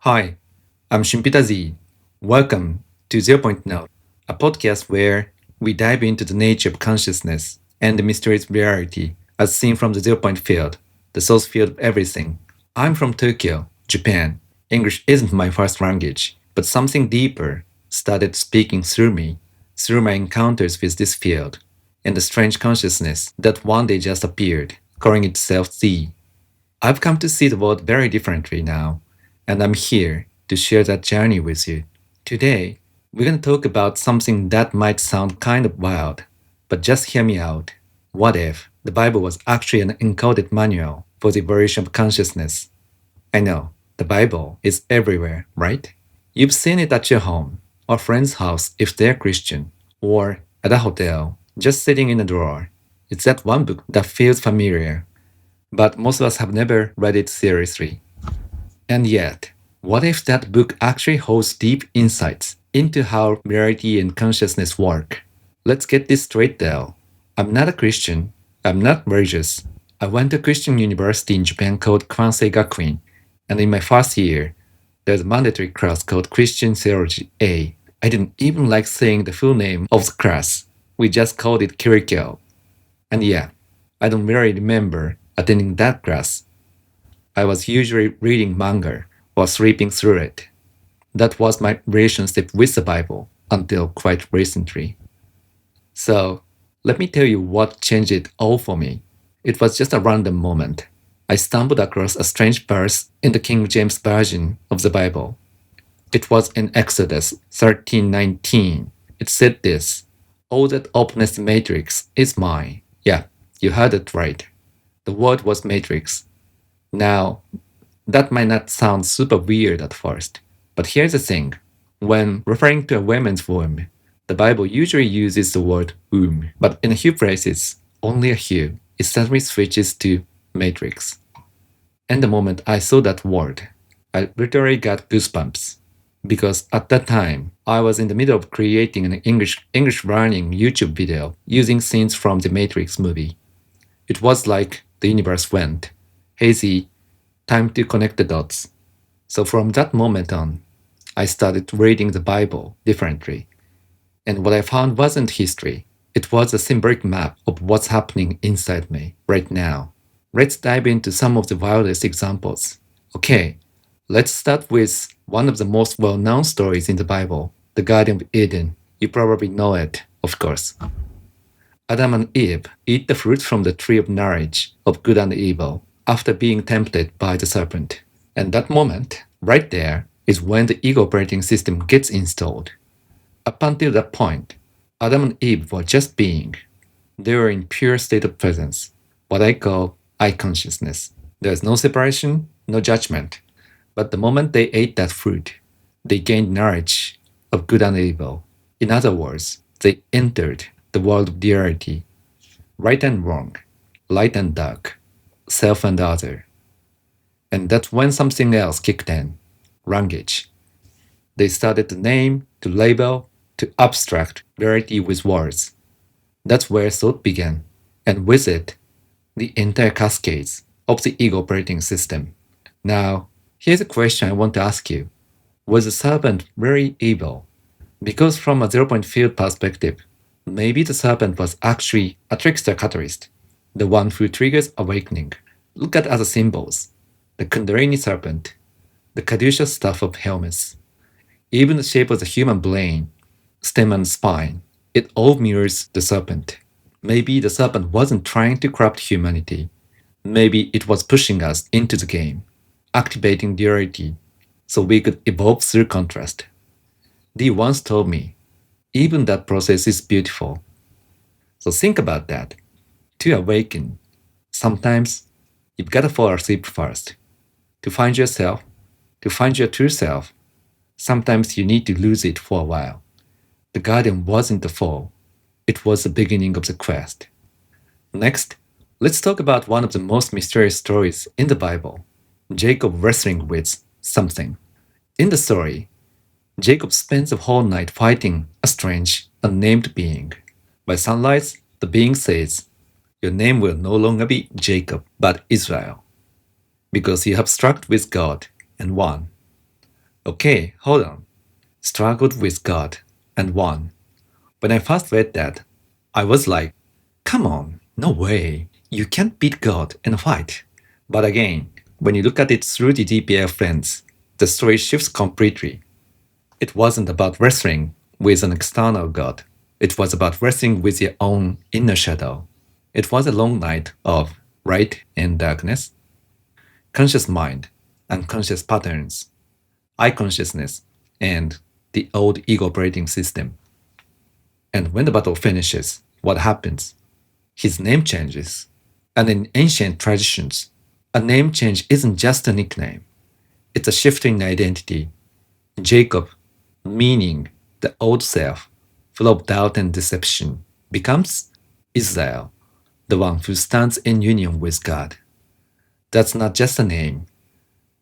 Hi, I'm Shunpeter Z. Welcome to ZPF, a podcast where we dive into the nature of consciousness and the mysterious reality as seen from the zero point field, the source field of everything. I'm from Tokyo, Japan. English isn't my first language, but something deeper started speaking through my encounters with this field, and the strange consciousness that one day just appeared, calling itself Z. I've come to see the world very differently now, and I'm here to share that journey with you. Today, we're going to talk about something that might sound kind of wild, but just hear me out. What if the Bible was actually an encoded manual for the evolution of consciousness? I know, the Bible is everywhere, right? You've seen it at your home, or friend's house if they're Christian, or at a hotel, just sitting in a drawer. It's that one book that feels familiar, but most of us have never read it seriously. And yet, what if that book actually holds deep insights into how reality and consciousness work? Let's get this straight though. I'm not a Christian. I'm not religious. I went to a Christian university in Japan called Kwansei Gakuin, and in my first year, there's a mandatory class called Christian Theology A. I didn't even like saying the full name of the class. We just called it Kirikyo. And yeah, I don't really remember attending that class. I was usually reading manga or sleeping through it. That was my relationship with the Bible until quite recently. So, let me tell you what changed it all for me. It was just a random moment. I stumbled across a strange verse in the King James Version of the Bible. It was in Exodus 13:19. It said this, "All that openness matrix is mine." Yeah, you heard it right. The word was matrix. Now, that might not sound super weird at first, but here's the thing. When referring to a woman's womb, the Bible usually uses the word womb, but in a few places, only a few, it suddenly switches to matrix. And the moment I saw that word, I literally got goosebumps. Because at that time, I was in the middle of creating an English learning YouTube video using scenes from the Matrix movie. It was like the universe went, "Hazy, time to connect the dots." So from that moment on, I started reading the Bible differently. And what I found wasn't history. It was a symbolic map of what's happening inside me right now. Let's dive into some of the wildest examples. Okay, let's start with one of the most well-known stories in the Bible, the Garden of Eden. You probably know it, of course. Adam and Eve eat the fruit from the tree of knowledge of good and evil after being tempted by the serpent. And that moment, right there, is when the ego operating system gets installed. Up until that point, Adam and Eve were just being. They were in pure state of presence, what I call eye consciousness. There's no separation, no judgment. But the moment they ate that fruit, they gained knowledge of good and evil. In other words, they entered the world of duality, right and wrong, light and dark, self and other. And that's when something else kicked in, language. They started to name, to label, to abstract reality with words. That's where thought began, and with it, the entire cascades of the ego operating system. Now, here's a question I want to ask you. Was the serpent very evil? Because from a zero-point field perspective, maybe the serpent was actually a trickster catalyst, the one who triggers awakening. Look at other symbols. The Kundalini serpent, the Kadusha staff of Hermes, even the shape of the human brain, stem and spine, it all mirrors the serpent. Maybe the serpent wasn't trying to corrupt humanity. Maybe it was pushing us into the game, activating duality, so we could evolve through contrast. Dee once told me, even that process is beautiful. So think about that. To awaken, sometimes you've got to fall asleep first. To find yourself, to find your true self, sometimes you need to lose it for a while. The garden wasn't the fall, it was the beginning of the quest. Next, let's talk about one of the most mysterious stories in the Bible, Jacob wrestling with something. In the story, Jacob spends the whole night fighting a strange, unnamed being. By sunrise, the being says, "Your name will no longer be Jacob, but Israel, because you have struck with God and won." Okay, hold on. Struggled with God and won. When I first read that, I was like, come on, no way. You can't beat God in a fight. But again, when you look at it through the ZPF lens, the story shifts completely. It wasn't about wrestling with an external God. It was about wrestling with your own inner shadow. It was a long night of light and darkness, conscious mind, unconscious patterns, eye consciousness, and the old ego operating system. And when the battle finishes, what happens? His name changes. And in ancient traditions, a name change isn't just a nickname, it's a shift in identity. Jacob, meaning the old self, full of doubt and deception, becomes Israel, the one who stands in union with God. That's not just a name,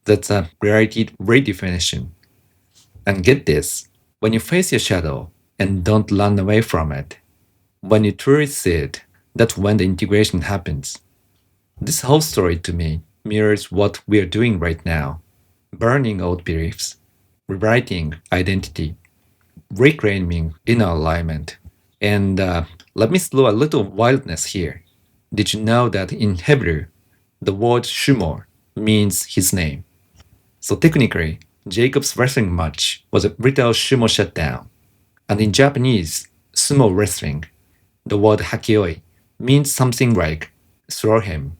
that's a reality redefinition. And get this, when you face your shadow and don't run away from it, when you truly see it, that's when the integration happens. This whole story to me mirrors what we're doing right now, burning old beliefs, rewriting identity, reclaiming inner alignment. And let me throw a little wildness here. Did you know that in Hebrew, the word Shumor means his name? So technically, Jacob's wrestling match was a literal sumo shutdown. And in Japanese, sumo wrestling, the word hakioi means something like throw him,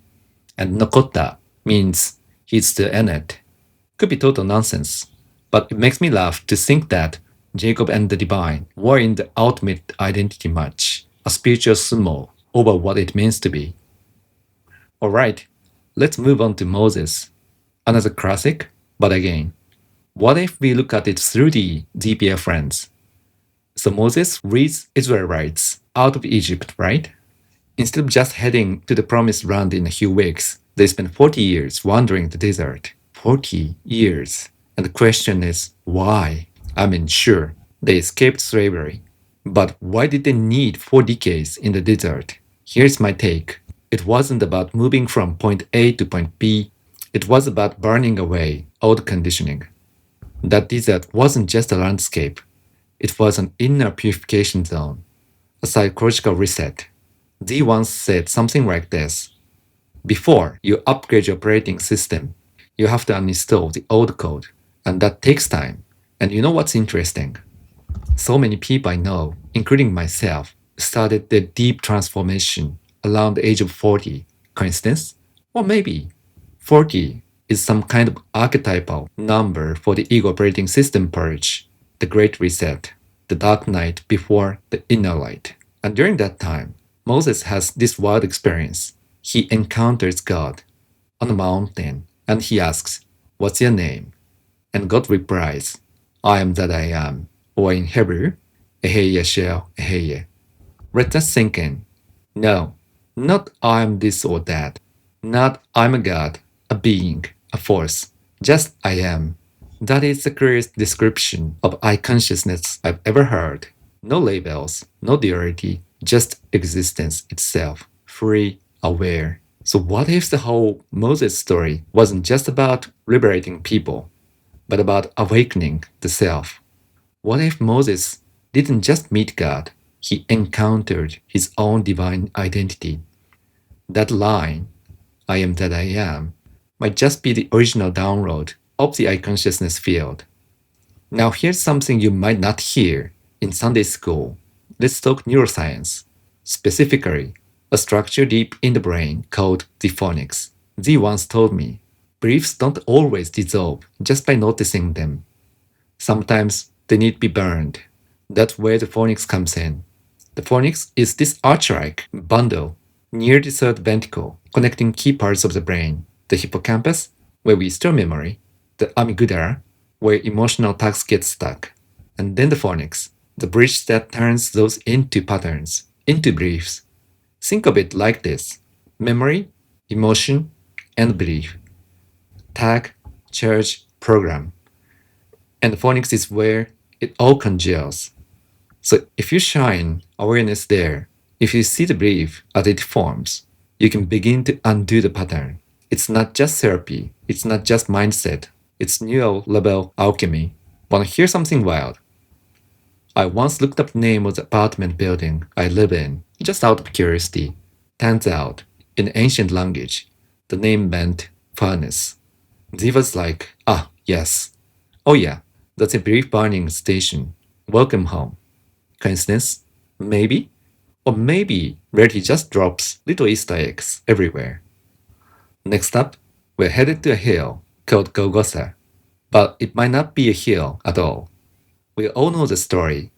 and nokota means he's still in it. Could be total nonsense, but it makes me laugh to think that Jacob and the divine were in the ultimate identity match, a spiritual sumo over what it means to be. Alright, let's move on to Moses. Another classic, but again, what if we look at it through the ZPF lens? So Moses leads Israelites out of Egypt, right? Instead of just heading to the promised land in a few weeks, they spent 40 years wandering the desert. 40 years. And the question is, why? I mean, sure, they escaped slavery. But why did they need 4 decades in the desert? Here's my take. It wasn't about moving from point A to point B. It was about burning away old conditioning. That desert wasn't just a landscape. It was an inner purification zone, a psychological reset. Z once said something like this. Before you upgrade your operating system, you have to uninstall the old code, and that takes time. And you know what's interesting? So many people I know, including myself, started their deep transformation around the age of 40. Coincidence? Or maybe 40 is some kind of archetypal number for the ego operating system purge, the great reset, the dark night before the inner light. And during that time, Moses has this wild experience. He encounters God on a mountain and he asks, "What's your name?" And God replies, "I am that I am," or in Hebrew, Ehei Yashel Eheye. Let that sink in. No, not I am this or that. Not I'm a God, a being, a force. Just I am. That is the clearest description of I consciousness I've ever heard. No labels, no duality, just existence itself, free, aware. So what if the whole Moses story wasn't just about liberating people, but about awakening the self? What if Moses didn't just meet God, he encountered his own divine identity? That line, I am that I am, might just be the original download of the I consciousness field. Now here's something you might not hear in Sunday school. Let's talk neuroscience. Specifically, a structure deep in the brain called the phonics. Z once told me, beliefs don't always dissolve just by noticing them. Sometimes they need to be burned. That's where the phonics comes in. The phonics is this arch-like bundle near the third ventricle connecting key parts of the brain. The hippocampus, where we store memory, the amygdala, where emotional tags get stuck, and then the phonics, the bridge that turns those into patterns, into beliefs. Think of it like this: memory, emotion, and belief. Tag, charge, program. And the phonics is where it all congeals. So if you shine awareness there, if you see the belief as it forms, you can begin to undo the pattern. It's not just therapy, it's not just mindset, it's neural level alchemy. Want to hear something wild? I once looked up the name of the apartment building I live in, just out of curiosity. Turns out, in ancient language, the name meant furnace. Z was like, ah, yes. Oh yeah, that's a brief burning station. Welcome home. Coincidence? Maybe? Or maybe reality just drops little Easter eggs everywhere. Next up, we're headed to a hill called Golgotha, but it might not be a hill at all. We all know the story.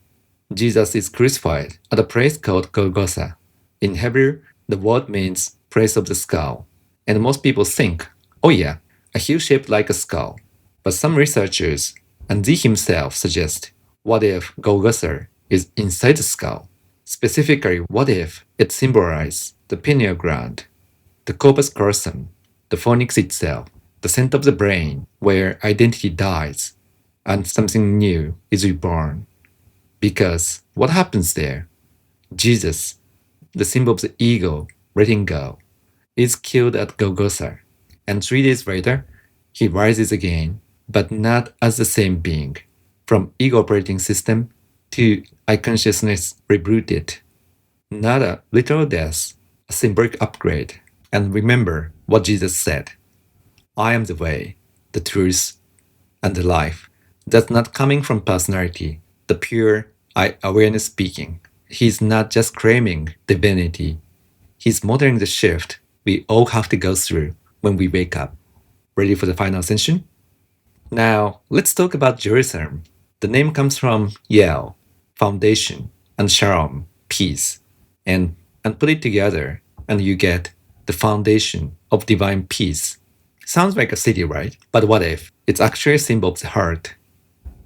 Jesus is crucified at a place called Golgotha. In Hebrew, the word means place of the skull, and most people think, oh yeah, a hill shaped like a skull. But some researchers, and Z himself, suggest, what if Golgotha is inside the skull? Specifically, what if it symbolizes the pineal gland, the corpus callosum, the fornix itself, the center of the brain where identity dies and something new is reborn? Because what happens there? Jesus, the symbol of the ego letting go, is killed at Golgotha, and 3 days later, he rises again, but not as the same being, from ego operating system to I consciousness rebooted. Not a literal death, a symbolic upgrade. And remember what Jesus said: I am the way, the truth, and the life. That's not coming from personality, the pure I awareness speaking. He's not just claiming divinity. He's modeling the shift we all have to go through when we wake up. Ready for the final ascension? Now, let's talk about Jerusalem. The name comes from Yale, foundation, and Shalom, peace. And put it together, and you get the foundation of divine peace. Sounds like a city, right? But what if it's actually a symbol of the heart?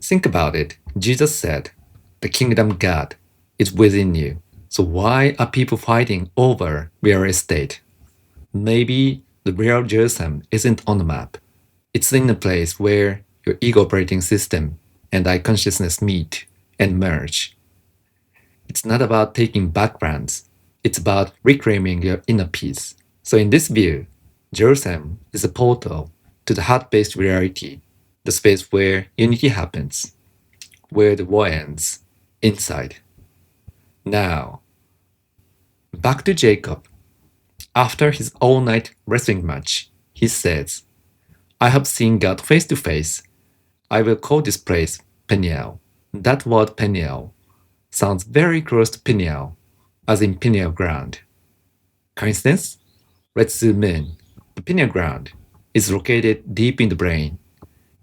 Think about it. Jesus said, the kingdom of God is within you. So why are people fighting over real estate? Maybe the real Jerusalem isn't on the map. It's in a place where your ego operating system and I consciousness meet and merge. It's not about taking backgrounds. It's about reclaiming your inner peace. So in this view, Jerusalem is a portal to the heart-based reality, the space where unity happens, where the war ends, inside. Now, back to Jacob. After his all-night wrestling match, he says, I have seen God face to face. I will call this place Peniel. That word Peniel sounds very close to pineal, as in pineal gland. Coincidence? Let's zoom in. The pineal gland is located deep in the brain.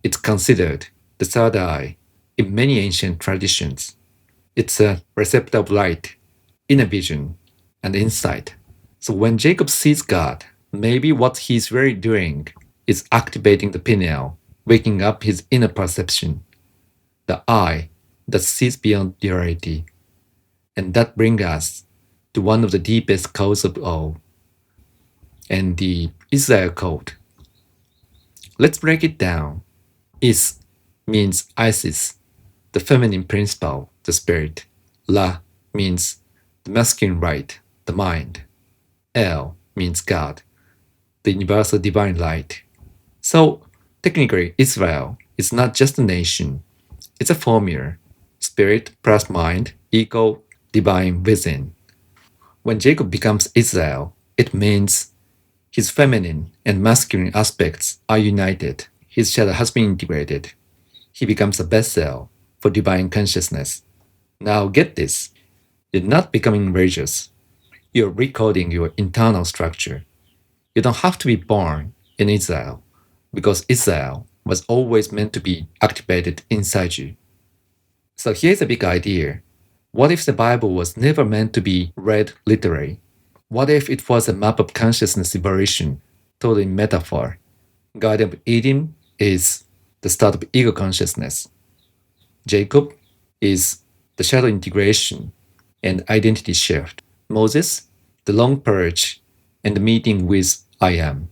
It's considered the third eye in many ancient traditions. It's a receptor of light, inner vision, and insight. So when Jacob sees God, maybe what he's really doing is activating the pineal, waking up his inner perception, the eye that sees beyond duality. And that brings us to one of the deepest codes of all, and the Israel code. Let's break it down. Is means Isis, the feminine principle, the spirit. La means the masculine right, the mind. El means God, the universal divine light. So technically, Israel is not just a nation. It's a formula. Spirit plus mind equal divine within. When Jacob becomes Israel, it means his feminine and masculine aspects are united. His shadow has been integrated. He becomes a vessel for divine consciousness. Now get this. You're not becoming religious. You're recoding your internal structure. You don't have to be born in Israel, because Israel was always meant to be activated inside you. So here's a big idea. What if the Bible was never meant to be read literally? What if it was a map of consciousness evolution, totally metaphor? Garden of Eden is the start of ego consciousness. Jacob is the shadow integration and identity shift. Moses, the long purge and the meeting with I am.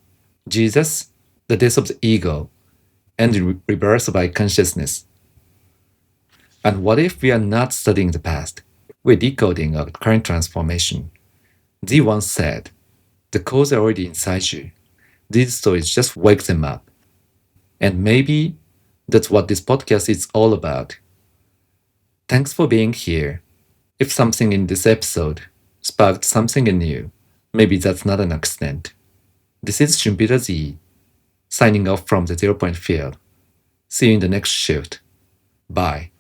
Jesus, the death of the ego and the rebirth by consciousness. And what if we are not studying the past? We're decoding our current transformation. Z once said, the codes are already inside you. These stories just wake them up. And maybe That's what this podcast is all about. Thanks for being here. If something in this episode sparked something in you, maybe that's not an accident. This is Shunpeter Z, signing off from the 0 Point Field. See you in the next shift. Bye.